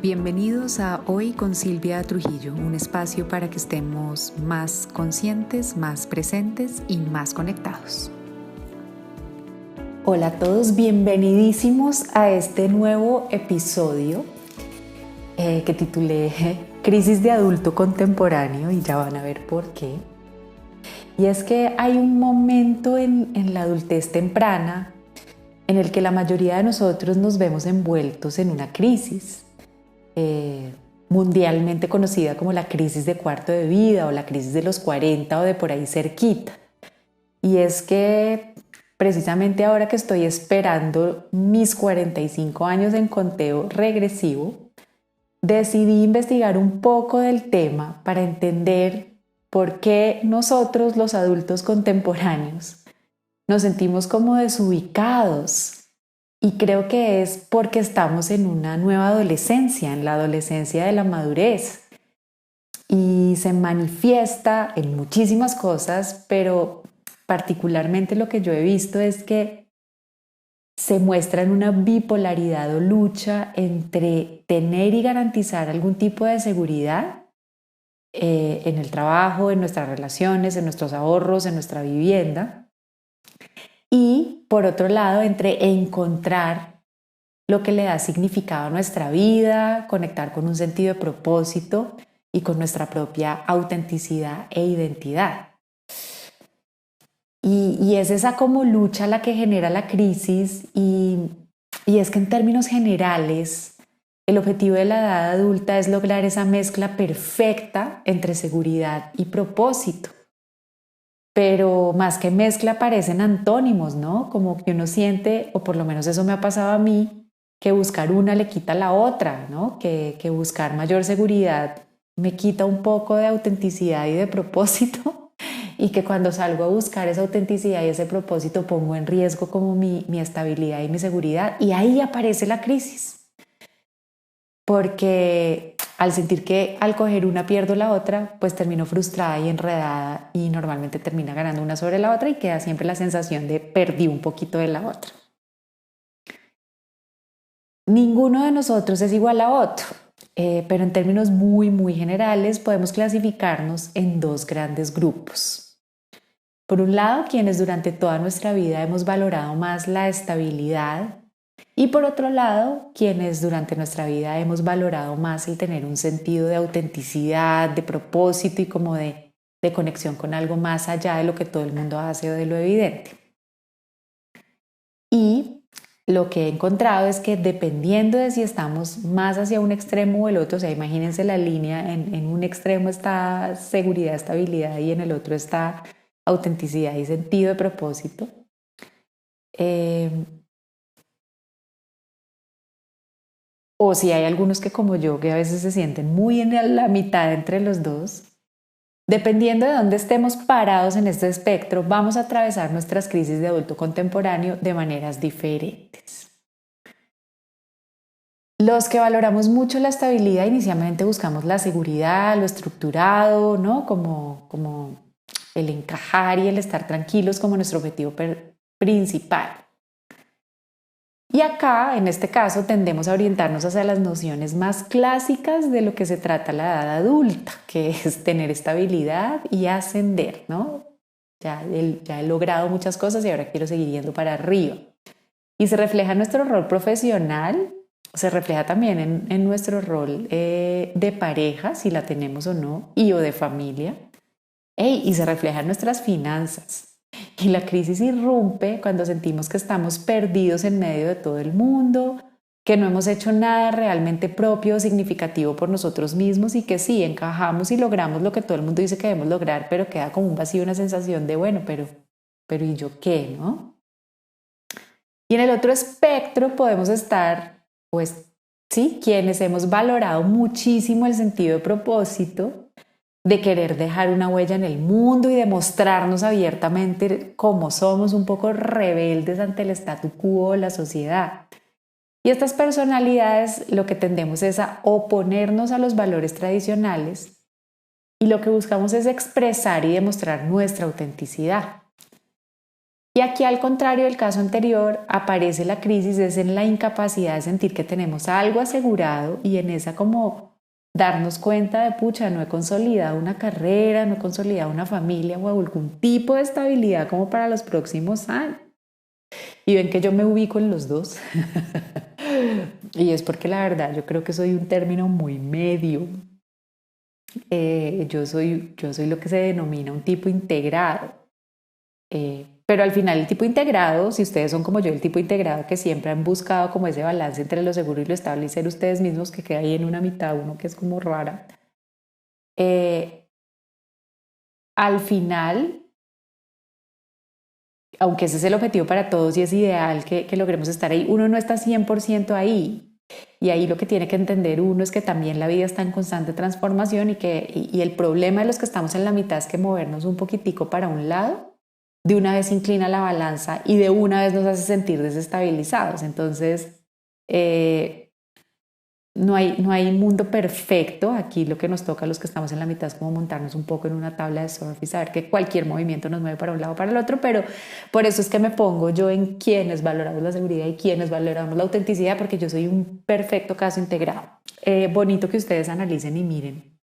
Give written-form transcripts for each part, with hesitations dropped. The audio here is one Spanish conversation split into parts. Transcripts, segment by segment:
Bienvenidos a Hoy con Silvia Trujillo, un espacio para que estemos más conscientes, más presentes y más conectados. Hola a todos, bienvenidísimos a este nuevo episodio que titulé Crisis de adulto contemporáneo, y ya van a ver por qué. Y es que hay un momento en la adultez temprana en el que la mayoría de nosotros nos vemos envueltos en una crisis, mundialmente conocida como la crisis de cuarto de vida o la crisis de los 40 o de por ahí cerquita. Y es que precisamente ahora que estoy esperando mis 45 años en conteo regresivo, decidí investigar un poco del tema para entender por qué nosotros, los adultos contemporáneos, nos sentimos como desubicados. Y creo que es porque estamos en una nueva adolescencia, en la adolescencia de la madurez. Y se manifiesta en muchísimas cosas, pero particularmente lo que yo he visto es que se muestra en una bipolaridad o lucha entre tener y garantizar algún tipo de seguridad en el trabajo, en nuestras relaciones, en nuestros ahorros, en nuestra vivienda. Y por otro lado, entre encontrar lo que le da significado a nuestra vida, conectar con un sentido de propósito y con nuestra propia autenticidad e identidad. Y es esa como lucha la que genera la crisis y es que en términos generales el objetivo de la edad adulta es lograr esa mezcla perfecta entre seguridad y propósito. Pero más que mezcla parecen antónimos, ¿no? Como que uno siente, o por lo menos eso me ha pasado a mí, que buscar una le quita la otra, ¿no? Que buscar mayor seguridad me quita un poco de autenticidad y de propósito, y que cuando salgo a buscar esa autenticidad y ese propósito pongo en riesgo como mi estabilidad y mi seguridad, y ahí aparece la crisis. Porque al sentir que al coger una pierdo la otra, pues termino frustrada y enredada y normalmente termina ganando una sobre la otra y queda siempre la sensación de perdí un poquito de la otra. Ninguno de nosotros es igual a otro, pero en términos muy generales podemos clasificarnos en dos grandes grupos. Por un lado, quienes durante toda nuestra vida hemos valorado más la estabilidad, y por otro lado, quienes durante nuestra vida hemos valorado más el tener un sentido de autenticidad, de propósito y como de conexión con algo más allá de lo que todo el mundo hace o de lo evidente. Y lo que he encontrado es que dependiendo de si estamos más hacia un extremo o el otro, o sea, imagínense la línea, en un extremo está seguridad, estabilidad y en el otro está autenticidad y sentido de propósito. O si hay algunos que como yo, que a veces se sienten muy en la mitad entre los dos, dependiendo de dónde estemos parados en este espectro, vamos a atravesar nuestras crisis de adulto contemporáneo de maneras diferentes. Los que valoramos mucho la estabilidad, inicialmente buscamos la seguridad, lo estructurado, ¿no? Como el encajar y el estar tranquilos como nuestro objetivo principal. Y acá, en este caso, tendemos a orientarnos hacia las nociones más clásicas de lo que se trata la edad adulta, que es tener estabilidad y ascender, ¿no? Ya he logrado muchas cosas y ahora quiero seguir yendo para arriba. Y se refleja en nuestro rol profesional, se refleja también en nuestro rol de pareja, si la tenemos o no, o de familia, y se refleja en nuestras finanzas. Y la crisis irrumpe cuando sentimos que estamos perdidos en medio de todo el mundo, que no hemos hecho nada realmente propio o significativo por nosotros mismos y que sí, encajamos y logramos lo que todo el mundo dice que debemos lograr, pero queda como un vacío, una sensación de bueno, pero ¿y yo qué, no? Y en el otro espectro podemos estar, pues sí, quienes hemos valorado muchísimo el sentido de propósito, de querer dejar una huella en el mundo y demostrarnos abiertamente cómo somos un poco rebeldes ante el statu quo de la sociedad. Y estas personalidades lo que tendemos es a oponernos a los valores tradicionales y lo que buscamos es expresar y demostrar nuestra autenticidad. Y aquí, al contrario del caso anterior, aparece la crisis, es en la incapacidad de sentir que tenemos algo asegurado y en esa como darnos cuenta de, pucha, no he consolidado una carrera, no he consolidado una familia o algún tipo de estabilidad como para los próximos años. Y ven que yo me ubico en los dos. Y es porque la verdad yo creo que soy un término muy medio. Yo soy lo que se denomina un tipo integrado. Pero al final el tipo integrado, si ustedes son como yo, el tipo integrado que siempre han buscado como ese balance entre lo seguro y lo estable y ser ustedes mismos, que queda ahí en una mitad, uno que es como rara, eh, al final, aunque ese es el objetivo para todos y es ideal que logremos estar ahí, uno no está 100% ahí. Y ahí lo que tiene que entender uno es que también la vida está en constante transformación y el problema de los que estamos en la mitad es que movernos un poquitico para un lado de una vez inclina la balanza y de una vez nos hace sentir desestabilizados. Entonces, no hay mundo perfecto. Aquí lo que nos toca a los que estamos en la mitad es como montarnos un poco en una tabla de surf y saber que cualquier movimiento nos mueve para un lado o para el otro, pero por eso es que me pongo yo en quienes valoramos la seguridad y quienes valoramos la autenticidad, porque yo soy un perfecto caso integrado. Bonito que ustedes analicen y miren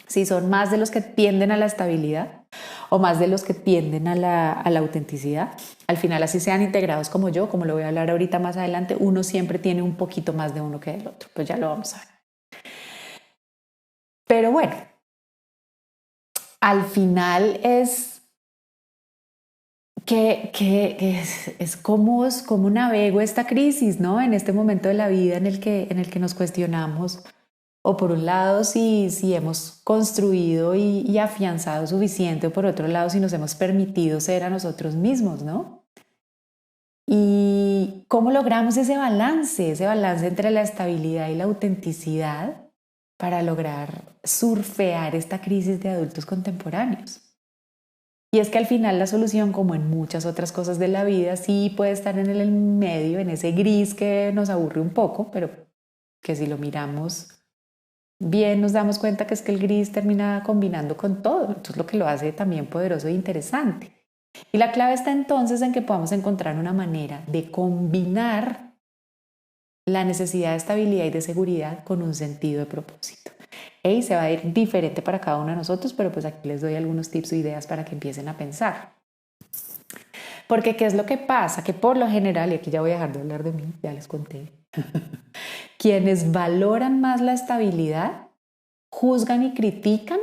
si son más de los que tienden a la estabilidad o más de los que tienden a la autenticidad. Al final, así sean integrados como yo, como lo voy a hablar ahorita más adelante, uno siempre tiene un poquito más de uno que del otro. Pues ya lo vamos a ver. Pero bueno, al final es cómo navego esta crisis, ¿no? En este momento de la vida en el que nos cuestionamos, o por un lado, si hemos construido y afianzado suficiente, o por otro lado, si nos hemos permitido ser a nosotros mismos, ¿no? Y cómo logramos ese balance entre la estabilidad y la autenticidad para lograr surfear esta crisis de adultos contemporáneos. Y es que al final la solución, como en muchas otras cosas de la vida, sí puede estar en el medio, en ese gris que nos aburre un poco, pero que si lo miramos bien nos damos cuenta que es que el gris termina combinando con todo. Entonces lo que lo hace también poderoso e interesante. Y la clave está entonces en que podamos encontrar una manera de combinar la necesidad de estabilidad y de seguridad con un sentido de propósito. Y se va a ir diferente para cada uno de nosotros, pero pues aquí les doy algunos tips o ideas para que empiecen a pensar. Porque ¿qué es lo que pasa? Que por lo general, y aquí ya voy a dejar de hablar de mí, ya les conté, quienes valoran más la estabilidad juzgan y critican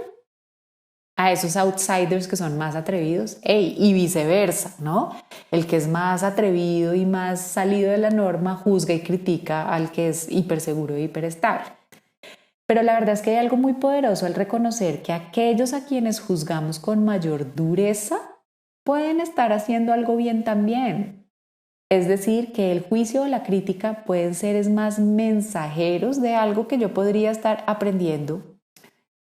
a esos outsiders que son más atrevidos, y viceversa, ¿no? El que es más atrevido y más salido de la norma juzga y critica al que es hiperseguro e hiperestable. Pero la verdad es que hay algo muy poderoso al reconocer que aquellos a quienes juzgamos con mayor dureza pueden estar haciendo algo bien también. Es decir, que el juicio o la crítica pueden ser más mensajeros de algo que yo podría estar aprendiendo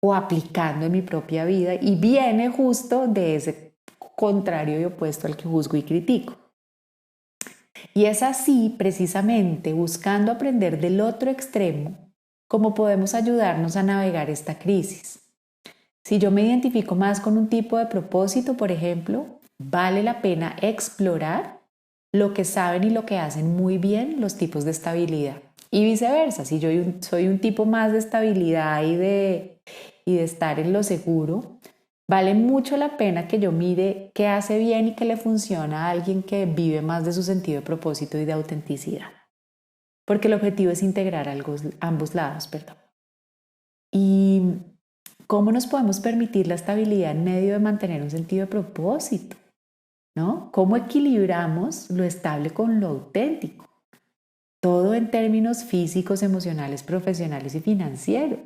o aplicando en mi propia vida y viene justo de ese contrario y opuesto al que juzgo y critico. Y es así, precisamente, buscando aprender del otro extremo, como podemos ayudarnos a navegar esta crisis. Si yo me identifico más con un tipo de propósito, por ejemplo, vale la pena explorar lo que saben y lo que hacen muy bien los tipos de estabilidad. Y viceversa, si yo soy un tipo más de estabilidad y de estar en lo seguro, vale mucho la pena que yo mire qué hace bien y qué le funciona a alguien que vive más de su sentido de propósito y de autenticidad. Porque el objetivo es integrar ambos lados, perdón. Y cómo nos podemos permitir la estabilidad en medio de mantener un sentido de propósito, ¿no? ¿Cómo equilibramos lo estable con lo auténtico? Todo en términos físicos, emocionales, profesionales y financieros.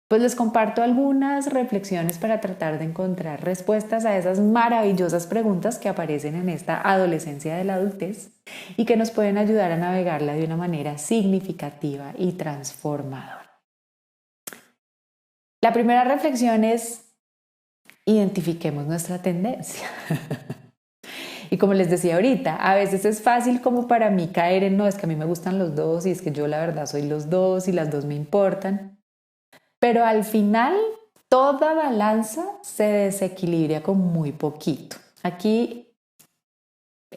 Pues les comparto algunas reflexiones para tratar de encontrar respuestas a esas maravillosas preguntas que aparecen en esta adolescencia de la adultez y que nos pueden ayudar a navegarla de una manera significativa y transformadora. La primera reflexión es: identifiquemos nuestra tendencia. Y como les decía ahorita, a veces es fácil como para mí caer en: no, es que a mí me gustan los dos y es que yo la verdad soy los dos y las dos me importan. Pero al final toda balanza se desequilibra con muy poquito. Aquí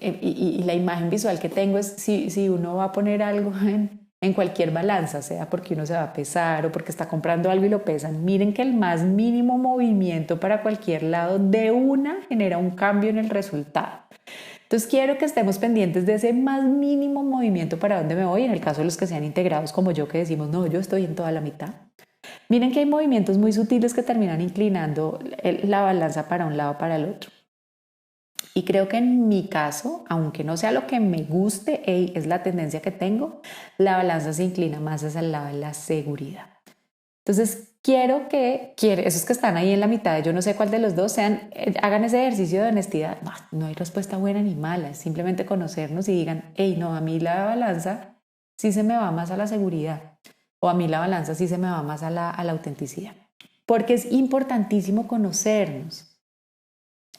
y la imagen visual que tengo es si uno va a poner algo en cualquier balanza, sea porque uno se va a pesar o porque está comprando algo y lo pesan, miren que el más mínimo movimiento para cualquier lado de una genera un cambio en el resultado. Entonces quiero que estemos pendientes de ese más mínimo movimiento para dónde me voy, en el caso de los que sean integrados como yo, que decimos, no, yo estoy en toda la mitad. Miren que hay movimientos muy sutiles que terminan inclinando la balanza para un lado o para el otro. Y creo que en mi caso, aunque no sea lo que me guste, es la tendencia que tengo, la balanza se inclina más hacia el lado de la seguridad. Entonces, quiero que esos que están ahí en la mitad, yo no sé cuál de los dos sean, hagan ese ejercicio de honestidad. No hay respuesta buena ni mala, es simplemente conocernos y digan, hey, no, a mí la balanza sí se me va más a la seguridad, o a mí la balanza sí se me va más a la autenticidad. Porque es importantísimo conocernos.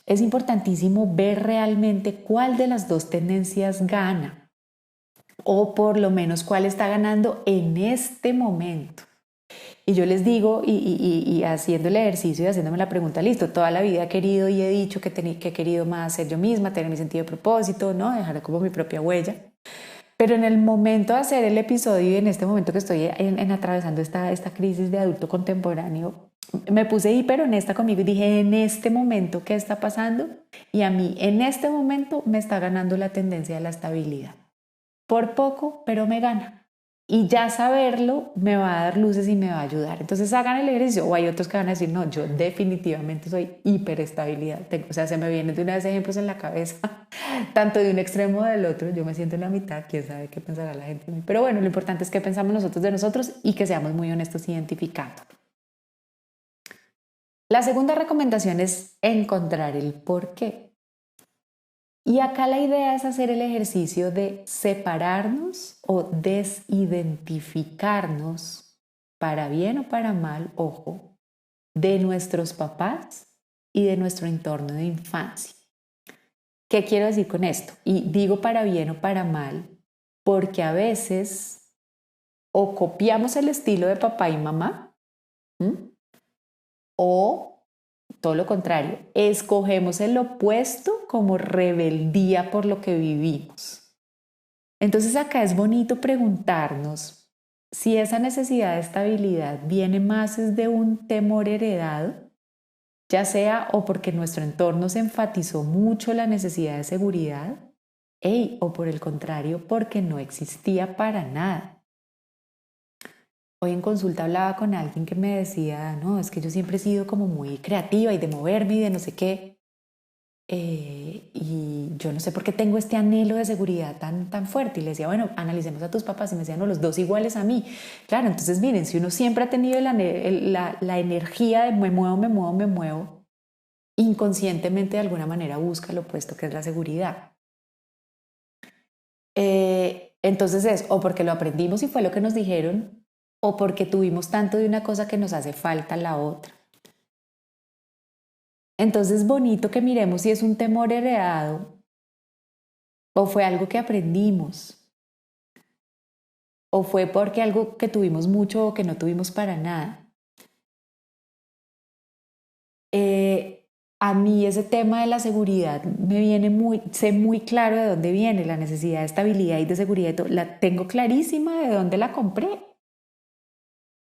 Es importantísimo ver realmente cuál de las dos tendencias gana, o por lo menos cuál está ganando en este momento. Y yo les digo, y haciendo el ejercicio y haciéndome la pregunta, listo, toda la vida he querido y he dicho que he querido más ser yo misma, tener mi sentido de propósito, ¿no? Dejar como mi propia huella. Pero en el momento de hacer el episodio y en este momento que estoy atravesando esta crisis de adulto contemporáneo, me puse hiper honesta conmigo y dije, en este momento, ¿qué está pasando? Y a mí, en este momento, me está ganando la tendencia de la estabilidad. Por poco, pero me gana. Y ya saberlo me va a dar luces y me va a ayudar. Entonces hagan el ejercicio. O hay otros que van a decir, no, yo definitivamente soy hiperestabilidad. O sea, se me vienen de una vez ejemplos en la cabeza, tanto de un extremo o del otro. Yo me siento en la mitad, quién sabe qué pensará la gente de mí. Pero bueno, lo importante es que pensamos nosotros de nosotros y que seamos muy honestos identificando. La segunda recomendación es encontrar el por qué. Y acá la idea es hacer el ejercicio de separarnos o desidentificarnos, para bien o para mal, ojo, de nuestros papás y de nuestro entorno de infancia. ¿Qué quiero decir con esto? Y digo para bien o para mal porque a veces o copiamos el estilo de papá y mamá, o todo lo contrario, escogemos el opuesto como rebeldía por lo que vivimos. Entonces acá es bonito preguntarnos si esa necesidad de estabilidad viene más de un temor heredado, ya sea o porque nuestro entorno se enfatizó mucho la necesidad de seguridad, o por el contrario, porque no existía para nada. Hoy en consulta hablaba con alguien que me decía, no, es que yo siempre he sido como muy creativa y de moverme y de no sé qué. Y yo no sé por qué tengo este anhelo de seguridad tan fuerte. Y le decía, bueno, analicemos a tus papás. Y me decían, no, los dos iguales a mí. Claro, entonces miren, si uno siempre ha tenido la energía de me muevo, inconscientemente de alguna manera busca lo opuesto que es la seguridad. Entonces es o porque lo aprendimos y fue lo que nos dijeron, o porque tuvimos tanto de una cosa que nos hace falta la otra. Entonces es bonito que miremos si es un temor heredado o fue algo que aprendimos o fue porque algo que tuvimos mucho o que no tuvimos para nada. A mí ese tema de la seguridad me viene sé muy claro de dónde viene la necesidad de estabilidad y de seguridad. La tengo clarísima de dónde la compré.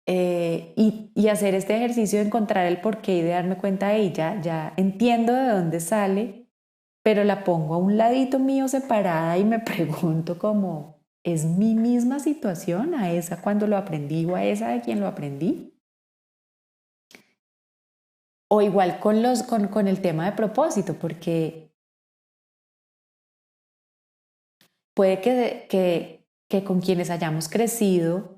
Y hacer este ejercicio de encontrar el porqué y de darme cuenta de ella, ya entiendo de dónde sale, pero la pongo a un ladito mío separada y me pregunto como, ¿es mi misma situación a esa cuando lo aprendí o a esa de quien lo aprendí? O igual con el tema de propósito, porque puede que con quienes hayamos crecido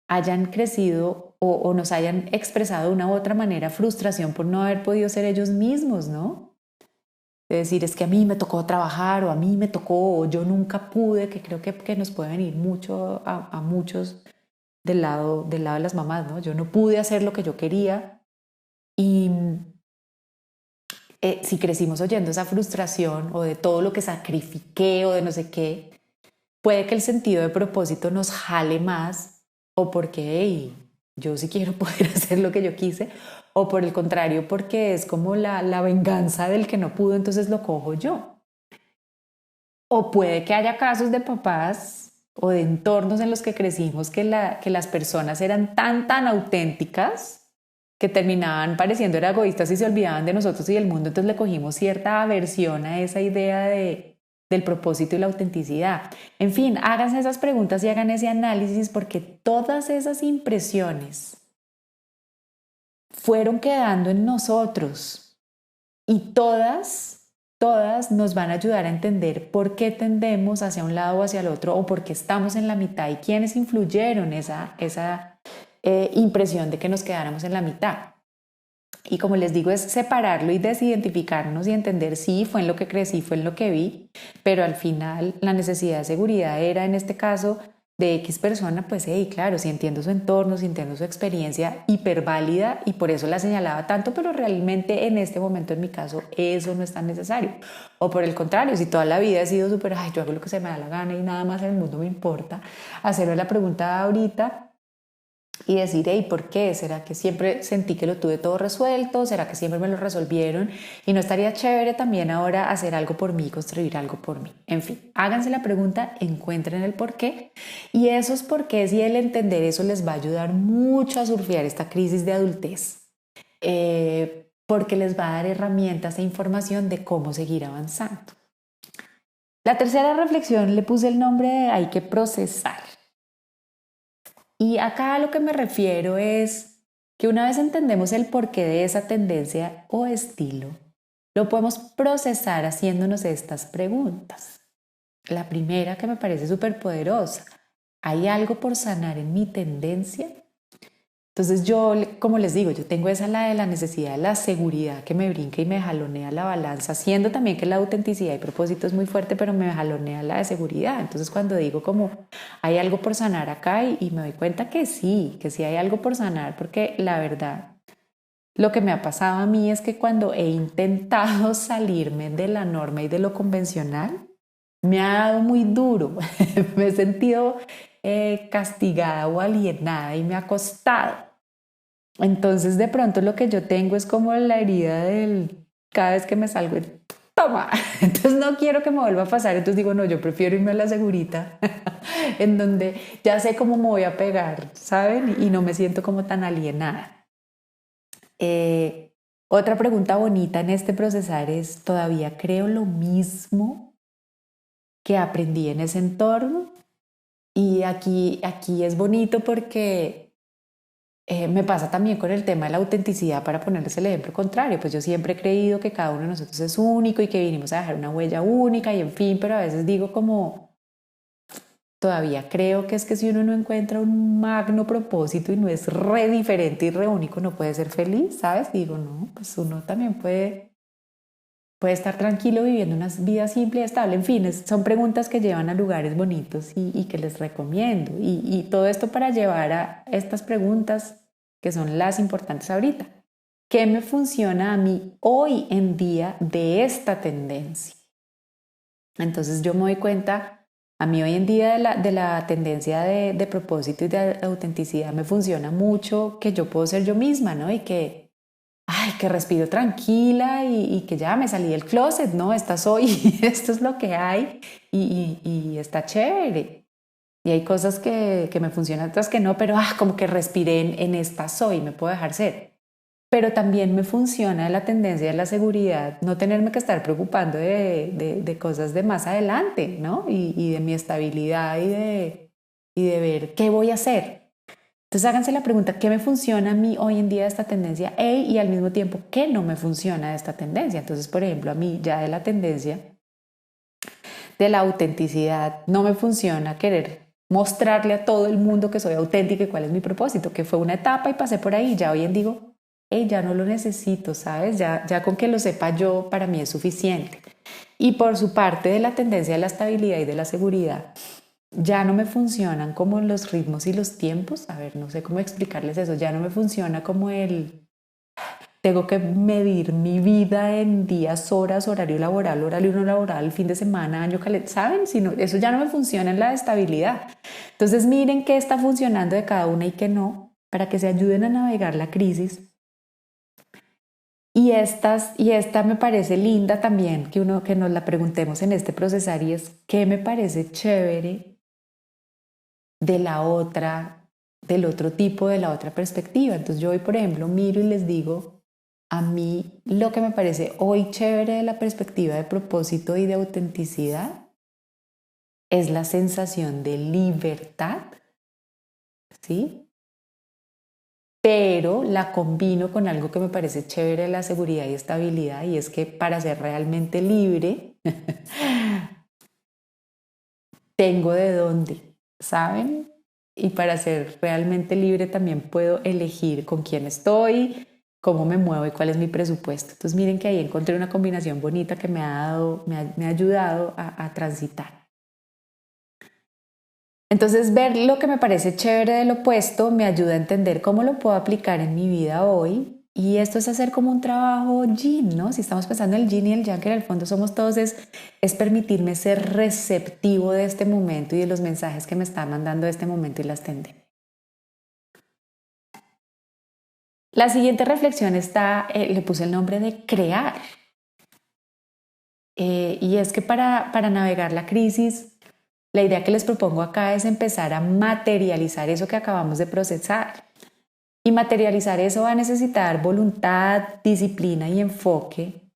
hayan crecido o nos hayan expresado de una u otra manera frustración por no haber podido ser ellos mismos, ¿no? De decir, es que a mí me tocó trabajar o a mí me tocó o yo nunca pude, que creo que nos puede venir mucho a muchos del lado de las mamás, ¿no? Yo no pude hacer lo que yo quería y si crecimos oyendo esa frustración o de todo lo que sacrifiqué o de no sé qué, puede que el sentido de propósito nos jale más o porque yo sí quiero poder hacer lo que yo quise, o por el contrario, porque es como la venganza del que no pudo, entonces lo cojo yo. O puede que haya casos de papás o de entornos en los que crecimos que las personas eran tan auténticas que terminaban pareciendo egoístas y se olvidaban de nosotros y del mundo, entonces le cogimos cierta aversión a esa idea del propósito y la autenticidad. En fin, háganse esas preguntas y hagan ese análisis porque todas esas impresiones fueron quedando en nosotros y todas nos van a ayudar a entender por qué tendemos hacia un lado o hacia el otro o por qué estamos en la mitad y quiénes influyeron esa impresión de que nos quedáramos en la mitad. Y como les digo, es separarlo y desidentificarnos y entender sí, fue en lo que crecí, fue en lo que vi, pero al final la necesidad de seguridad era en este caso de X persona, pues hey, claro, si entiendo su entorno, si entiendo su experiencia, hiperválida y por eso la señalaba tanto, pero realmente en este momento en mi caso eso no es tan necesario. O por el contrario, si toda la vida he sido súper, ay, yo hago lo que se me da la gana y nada más en el mundo me importa, hacerme la pregunta ahorita y decir, hey, ¿por qué? ¿Será que siempre sentí que lo tuve todo resuelto? ¿Será que siempre me lo resolvieron? Y no estaría chévere también ahora hacer algo por mí, construir algo por mí. En fin, háganse la pregunta, encuentren el por qué. Y esos porqués y el entender eso les va a ayudar mucho a surfear esta crisis de adultez. Porque les va a dar herramientas e información de cómo seguir avanzando. La tercera reflexión le puse el nombre de hay que procesar. Y acá a lo que me refiero es que una vez entendemos el porqué de esa tendencia o estilo, lo podemos procesar haciéndonos estas preguntas. La primera que me parece súper poderosa, ¿hay algo por sanar en mi tendencia? Entonces yo, como les digo, yo tengo esa la de la necesidad de la seguridad que me brinca y me jalonea la balanza, siendo también que la autenticidad y propósito es muy fuerte, pero me jalonea la de seguridad. Entonces cuando digo como hay algo por sanar acá y me doy cuenta que sí hay algo por sanar, porque la verdad, lo que me ha pasado a mí es que cuando he intentado salirme de la norma y de lo convencional, me ha dado muy duro, me he sentido castigada o alienada y me ha costado. Entonces de pronto lo que yo tengo es como la herida del cada vez que me salgo, toma, entonces no quiero que me vuelva a pasar, entonces digo, no, yo prefiero irme a la segurita, en donde ya sé cómo me voy a pegar, ¿saben? Y no me siento como tan alienada. Otra pregunta bonita en este procesar es, ¿todavía creo lo mismo que aprendí en ese entorno? Y aquí es bonito porque me pasa también con el tema de la autenticidad, para ponerles el ejemplo contrario, pues yo siempre he creído que cada uno de nosotros es único y que vinimos a dejar una huella única y en fin, pero a veces digo como, todavía creo que es que si uno no encuentra un magno propósito y no es re diferente y re único, no puede ser feliz, ¿sabes? Digo, no, pues uno también puede estar tranquilo viviendo una vida simple y estable. En fin, son preguntas que llevan a lugares bonitos y que les recomiendo. Y todo esto para llevar a estas preguntas que son las importantes ahorita. ¿Qué me funciona a mí hoy en día de esta tendencia? Entonces yo me doy cuenta, a mí hoy en día de la tendencia de propósito y de autenticidad me funciona mucho que yo puedo ser yo misma, ¿no? Y que respiro tranquila y que ya me salí del closet, ¿no? Esta soy, esto es lo que hay y está chévere. Y hay cosas que me funcionan, otras que no, pero como que respiré en esta soy, me puedo dejar ser. Pero también me funciona la tendencia de la seguridad, no tenerme que estar preocupando de cosas de más adelante, ¿no? Y de mi estabilidad y de ver qué voy a hacer. Entonces háganse la pregunta, ¿qué me funciona a mí hoy en día de esta tendencia? Y al mismo tiempo, ¿qué no me funciona de esta tendencia? Entonces, por ejemplo, a mí ya de la tendencia de la autenticidad no me funciona querer mostrarle a todo el mundo que soy auténtica y cuál es mi propósito, que fue una etapa y pasé por ahí. Ya hoy en día digo, ya no lo necesito, ¿sabes? Ya con que lo sepa yo, para mí es suficiente. Y por su parte de la tendencia de la estabilidad y de la seguridad, ya no me funcionan como los ritmos y los tiempos. A ver, no sé cómo explicarles eso. Ya no me funciona como tengo que medir mi vida en días, horas, horario no laboral, fin de semana, año, ¿saben? Sino, eso ya no me funciona en la estabilidad. Entonces miren qué está funcionando de cada una y qué no, para que se ayuden a navegar la crisis. Y esta me parece linda también, que nos la preguntemos en este procesar, y es, ¿qué me parece chévere de la otra, del otro tipo, de la otra perspectiva? Entonces yo hoy, por ejemplo, miro y les digo, a mí lo que me parece hoy chévere de la perspectiva de propósito y de autenticidad es la sensación de libertad, ¿sí? Pero la combino con algo que me parece chévere de la seguridad y estabilidad, y es que para ser realmente libre, tengo de dónde, ¿saben? Y para ser realmente libre también puedo elegir con quién estoy, cómo me muevo y cuál es mi presupuesto. Entonces miren que ahí encontré una combinación bonita que me ha ayudado a transitar. Entonces ver lo que me parece chévere del opuesto me ayuda a entender cómo lo puedo aplicar en mi vida hoy. Y esto es hacer como un trabajo yin, ¿no? Si estamos pensando en el yin y el yang, que en el fondo somos todos, es permitirme ser receptivo de este momento y de los mensajes que me está mandando este momento y las tendencias. La siguiente reflexión le puse el nombre de crear. Y es que para navegar la crisis, la idea que les propongo acá es empezar a materializar eso que acabamos de procesar. Y materializar eso va a necesitar voluntad, disciplina y enfoque,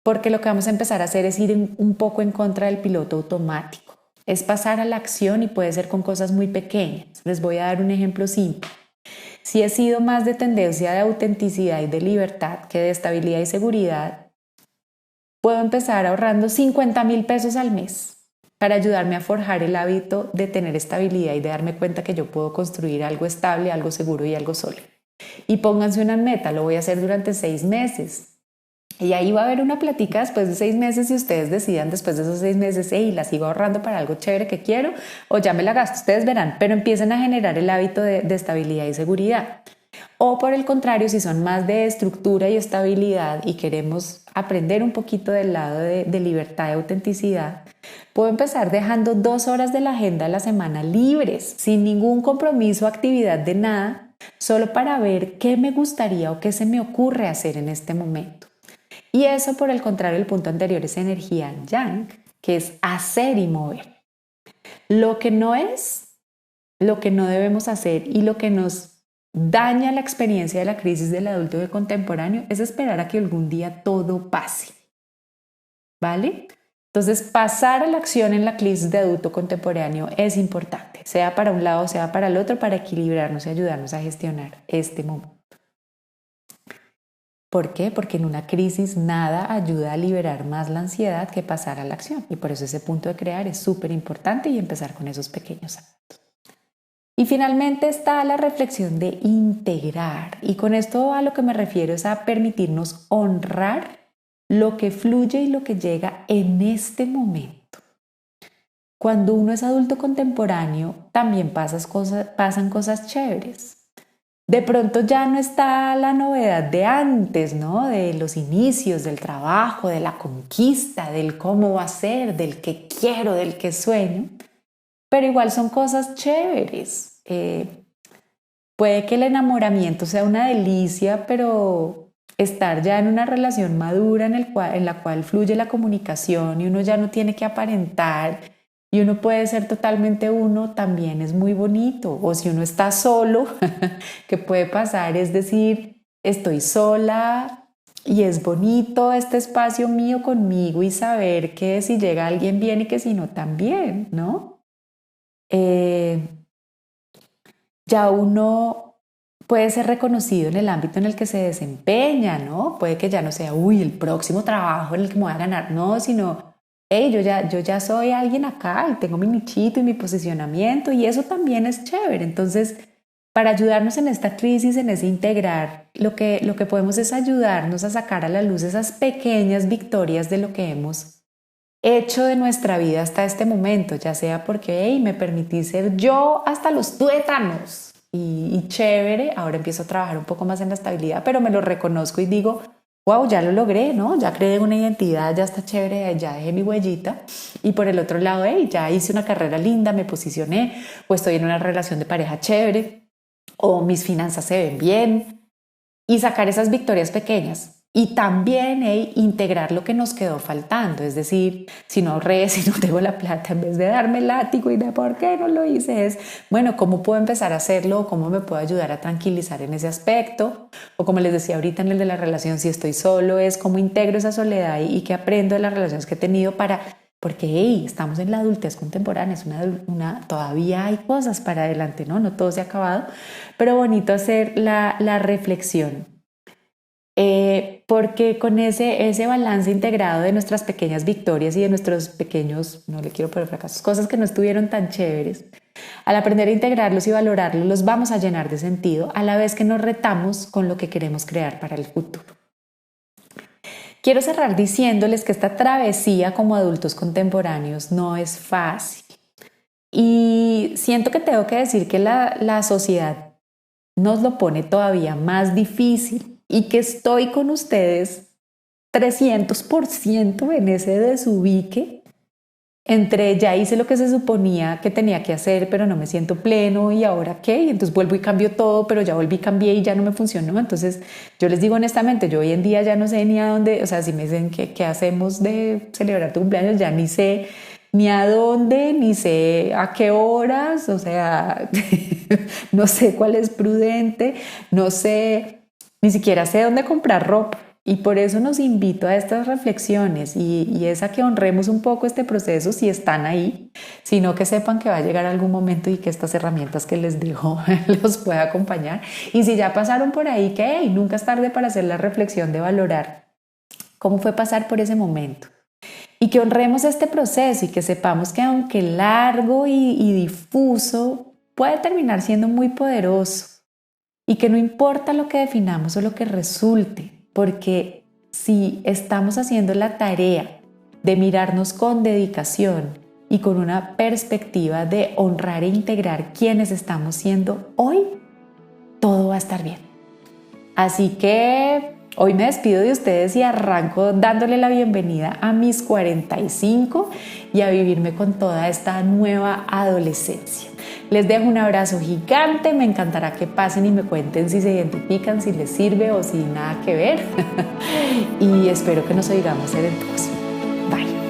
porque lo que vamos a empezar a hacer es ir un poco en contra del piloto automático. Es pasar a la acción y puede ser con cosas muy pequeñas. Les voy a dar un ejemplo simple. Si he sido más de tendencia de autenticidad y de libertad que de estabilidad y seguridad, puedo empezar ahorrando 50,000 pesos al mes para ayudarme a forjar el hábito de tener estabilidad y de darme cuenta que yo puedo construir algo estable, algo seguro y algo sólido. Y pónganse una meta, lo voy a hacer durante 6 meses. Y ahí va a haber una platica después de 6 meses y ustedes decidan después de esos 6 meses, hey, la sigo ahorrando para algo chévere que quiero o ya me la gasto, ustedes verán, pero empiecen a generar el hábito de estabilidad y seguridad. O por el contrario, si son más de estructura y estabilidad y queremos aprender un poquito del lado de libertad y autenticidad, puedo empezar dejando 2 horas de la agenda a la semana libres, sin ningún compromiso o actividad de nada, solo para ver qué me gustaría o qué se me ocurre hacer en este momento. Y eso, por el contrario, el punto anterior es energía yang, que es hacer y mover. Lo que no es, lo que no debemos hacer y lo que nos daña la experiencia de la crisis del adulto contemporáneo es esperar a que algún día todo pase. ¿Vale? Entonces, pasar a la acción en la crisis de adulto contemporáneo es importante, sea para un lado, sea para el otro, para equilibrarnos y ayudarnos a gestionar este momento. ¿Por qué? Porque en una crisis nada ayuda a liberar más la ansiedad que pasar a la acción. Y por eso ese punto de crear es súper importante y empezar con esos pequeños actos. Y finalmente está la reflexión de integrar. Y con esto a lo que me refiero es a permitirnos honrar lo que fluye y lo que llega en este momento. Cuando uno es adulto contemporáneo, también pasan cosas chéveres. De pronto ya no está la novedad de antes, ¿no? De los inicios, del trabajo, de la conquista, del cómo va a ser, del que quiero, del que sueño. Pero igual son cosas chéveres. Puede que el enamoramiento sea una delicia, pero estar ya en una relación madura en la cual fluye la comunicación y uno ya no tiene que aparentar y uno puede ser totalmente uno, también es muy bonito. O si uno está solo, ¿qué puede pasar? Es decir, estoy sola y es bonito este espacio mío conmigo y saber que si llega alguien bien y que si no también, ¿no? Ya uno puede ser reconocido en el ámbito en el que se desempeña, ¿no? Puede que ya no sea, uy, el próximo trabajo en el que me voy a ganar, no, sino hey, yo ya soy alguien acá y tengo mi nichito y mi posicionamiento y eso también es chévere. Entonces, para ayudarnos en esta crisis, en ese integrar, lo que podemos es ayudarnos a sacar a la luz esas pequeñas victorias de lo que hemos hecho de nuestra vida hasta este momento, ya sea porque hey, me permití ser yo hasta los tuétanos y chévere, ahora empiezo a trabajar un poco más en la estabilidad, pero me lo reconozco y digo, wow, ya lo logré, ¿no? Ya creé una identidad, ya está chévere, ya dejé mi huellita. Y por el otro lado, hey, ya hice una carrera linda, me posicioné, o estoy en una relación de pareja chévere, o mis finanzas se ven bien. Y sacar esas victorias pequeñas. Y también integrar lo que nos quedó faltando, es decir, si no ahorré, si no tengo la plata, en vez de darme el látigo y de por qué no lo hice, es, bueno, ¿cómo puedo empezar a hacerlo? ¿Cómo me puedo ayudar a tranquilizar en ese aspecto? O como les decía ahorita en el de la relación, si estoy solo, es cómo integro esa soledad y qué aprendo de las relaciones que he tenido porque estamos en la adultez contemporánea, todavía hay cosas para adelante, ¿no? No todo se ha acabado, pero bonito hacer la reflexión. Porque con ese balance integrado de nuestras pequeñas victorias y de nuestros pequeños, no le quiero poner fracasos, cosas que no estuvieron tan chéveres, al aprender a integrarlos y valorarlos, los vamos a llenar de sentido a la vez que nos retamos con lo que queremos crear para el futuro. Quiero cerrar diciéndoles que esta travesía como adultos contemporáneos no es fácil. Y siento que tengo que decir que la sociedad nos lo pone todavía más difícil y que estoy con ustedes 300% en ese desubique entre ya hice lo que se suponía que tenía que hacer, pero no me siento pleno y ahora qué, y entonces vuelvo y cambio todo, pero ya volví, cambié y ya no me funcionó. Entonces yo les digo honestamente, yo hoy en día ya no sé ni a dónde, o sea, si me dicen qué hacemos de celebrar tu cumpleaños, ya ni sé ni a dónde, ni sé a qué horas, o sea, no sé cuál es prudente, no sé, ni siquiera sé dónde comprar ropa. Y por eso nos invito a estas reflexiones y es a que honremos un poco este proceso si están ahí, sino que sepan que va a llegar algún momento y que estas herramientas que les dejo los pueda acompañar. Y si ya pasaron por ahí, que nunca es tarde para hacer la reflexión de valorar cómo fue pasar por ese momento. Y que honremos este proceso y que sepamos que aunque largo y difuso, puede terminar siendo muy poderoso. Y que no importa lo que definamos o lo que resulte, porque si estamos haciendo la tarea de mirarnos con dedicación y con una perspectiva de honrar e integrar quienes estamos siendo hoy, todo va a estar bien. Así que hoy me despido de ustedes y arranco dándole la bienvenida a mis 45 y a vivirme con toda esta nueva adolescencia. Les dejo un abrazo gigante, me encantará que pasen y me cuenten si se identifican, si les sirve o si nada que ver. Y espero que nos oigamos en el próximo. Bye.